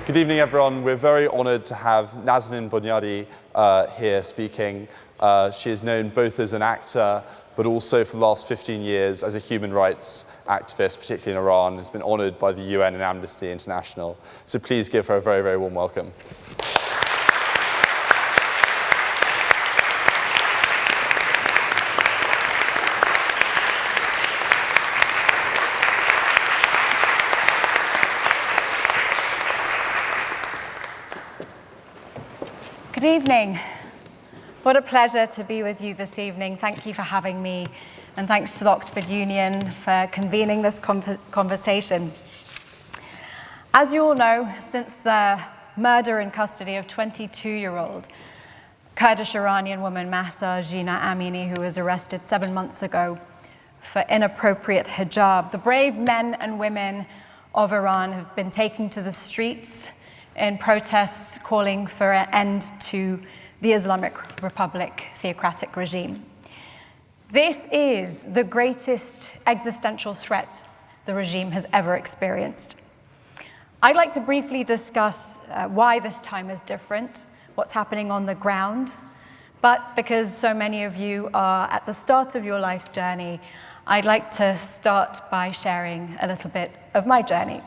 Good evening, everyone. We're very honored to have Nazanin Boniadi here speaking. She is known both as an actor, but also for the last 15 years as a human rights activist, particularly in Iran. Has been honored by the UN and Amnesty International. So please give her a very, very warm welcome. Good evening. What a pleasure to be with you this evening. Thank you for having me, and thanks to the Oxford Union for convening this conversation. As you all know, since the murder in custody of 22-year-old Kurdish Iranian woman Mahsa Jina Amini, who was arrested 7 months ago for inappropriate hijab, the brave men and women of Iran have been taking to the streets in protests calling for an end to the Islamic Republic theocratic regime. This is the greatest existential threat the regime has ever experienced. I'd like to briefly discuss why this time is different, what's happening on the ground, but because so many of you are at the start of your life's journey, I'd like to start by sharing a little bit of my journey.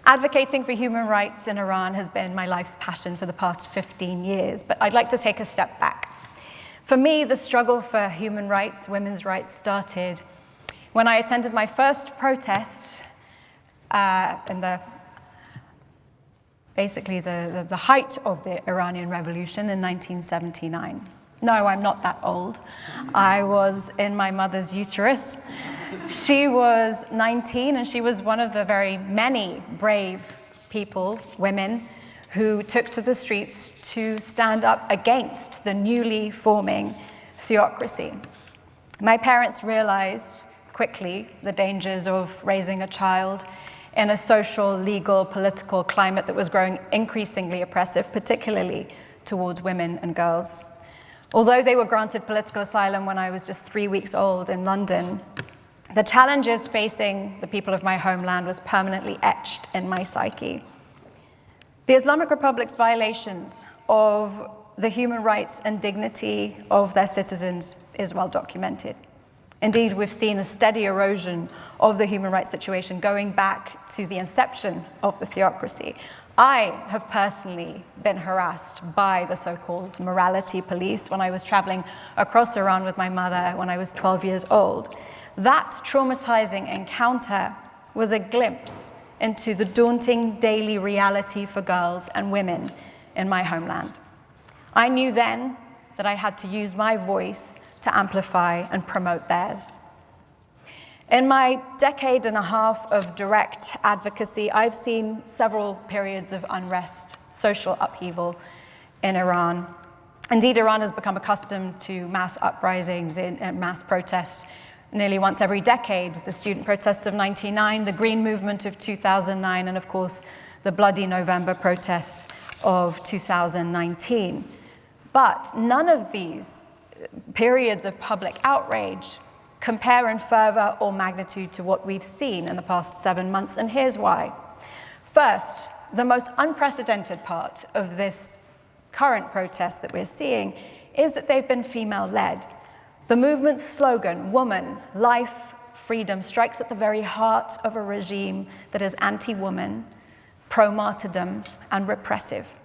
Advocating for human rights in Iran has been my life's passion for the past 15 years, but I'd like to take a step back. For me, the struggle for human rights, women's rights, started when I attended my first protest in the height of the Iranian Revolution in 1979. No, I'm not that old. I was in my mother's uterus. She was 19, and she was one of the very many brave people, women, who took to the streets to stand up against the newly forming theocracy. My parents realized quickly the dangers of raising a child in a social, legal, political climate that was growing increasingly oppressive, particularly towards women and girls. Although they were granted political asylum when I was just 3 weeks old in London, the challenges facing the people of my homeland was permanently etched in my psyche. The Islamic Republic's violations of the human rights and dignity of their citizens is well documented. Indeed, we've seen a steady erosion of the human rights situation going back to the inception of the theocracy. I have personally been harassed by the so-called morality police when I was traveling across Iran with my mother when I was 12 years old. That traumatizing encounter was a glimpse into the daunting daily reality for girls and women in my homeland. I knew then that I had to use my voice to amplify and promote theirs. In my decade and a half of direct advocacy, I've seen several periods of unrest, social upheaval in Iran. Indeed, Iran has become accustomed to mass uprisings and mass protests nearly once every decade. The student protests of '99, the Green Movement of 2009, and of course, the Bloody November protests of 2019. But none of these periods of public outrage compare in fervor or magnitude to what we've seen in the past 7 months, and here's why. First, the most unprecedented part of this current protest that we're seeing is that they've been female-led. The movement's slogan, woman, life, freedom, strikes at the very heart of a regime that is anti-woman, pro-martyrdom, and repressive.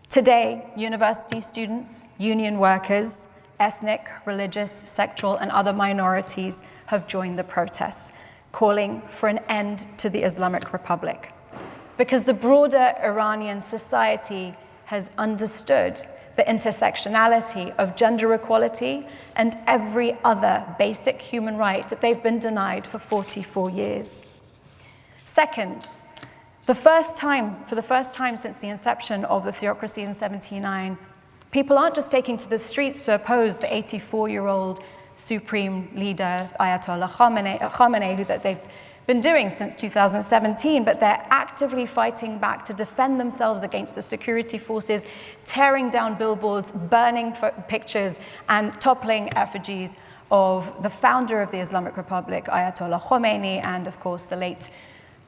Today, university students, union workers, ethnic, religious, sexual, and other minorities have joined the protests, calling for an end to the Islamic Republic. Because the broader Iranian society has understood the intersectionality of gender equality and every other basic human right that they've been denied for 44 years. Second, for the first time since the inception of the theocracy in '79, people aren't just taking to the streets to oppose the 84-year-old supreme leader, Ayatollah Khamenei, who that they've been doing since 2017, but they're actively fighting back to defend themselves against the security forces, tearing down billboards, burning pictures, and toppling effigies of the founder of the Islamic Republic, Ayatollah Khomeini, and of course the late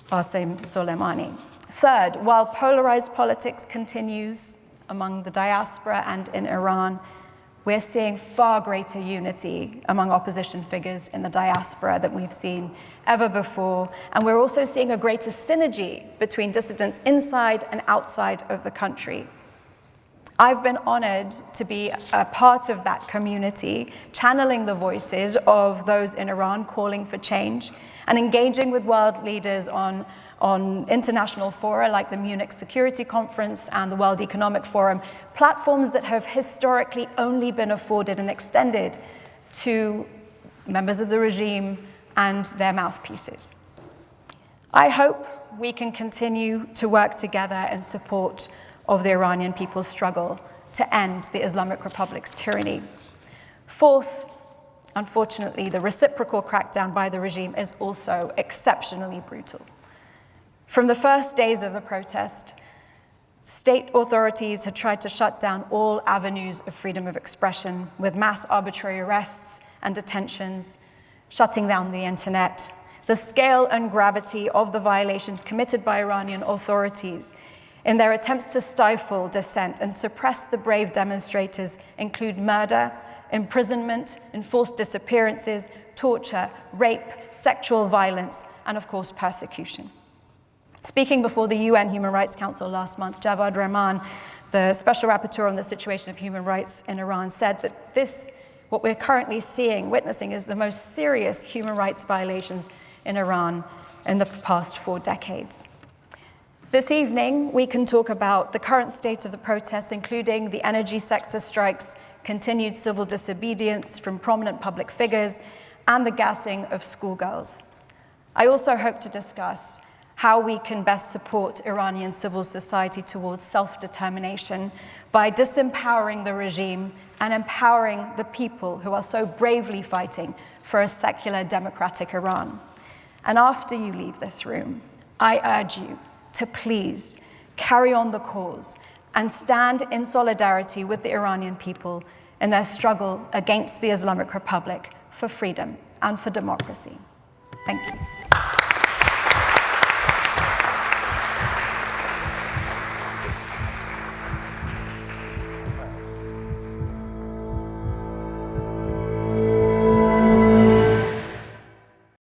Qasem Soleimani. Third, while polarized politics continues among the diaspora and in Iran, we're seeing far greater unity among opposition figures in the diaspora than we've seen ever before. And we're also seeing a greater synergy between dissidents inside and outside of the country. I've been honored to be a part of that community, channeling the voices of those in Iran calling for change and engaging with world leaders on international fora like the Munich Security Conference and the World Economic Forum, platforms that have historically only been afforded and extended to members of the regime and their mouthpieces. I hope we can continue to work together in support of the Iranian people's struggle to end the Islamic Republic's tyranny. Fourth, unfortunately, the reciprocal crackdown by the regime is also exceptionally brutal. From the first days of the protest, state authorities had tried to shut down all avenues of freedom of expression with mass arbitrary arrests and detentions, shutting down the internet. The scale and gravity of the violations committed by Iranian authorities in their attempts to stifle dissent and suppress the brave demonstrators include murder, imprisonment, enforced disappearances, torture, rape, sexual violence, and of course, persecution. Speaking before the UN Human Rights Council last month, Javad Rahman, the Special Rapporteur on the situation of human rights in Iran, said that what we're currently witnessing, is the most serious human rights violations in Iran in the past 4 decades. This evening, we can talk about the current state of the protests, including the energy sector strikes, continued civil disobedience from prominent public figures, and the gassing of schoolgirls. I also hope to discuss how we can best support Iranian civil society towards self-determination by disempowering the regime and empowering the people who are so bravely fighting for a secular, democratic Iran. And after you leave this room, I urge you to please carry on the cause and stand in solidarity with the Iranian people in their struggle against the Islamic Republic for freedom and for democracy. Thank you.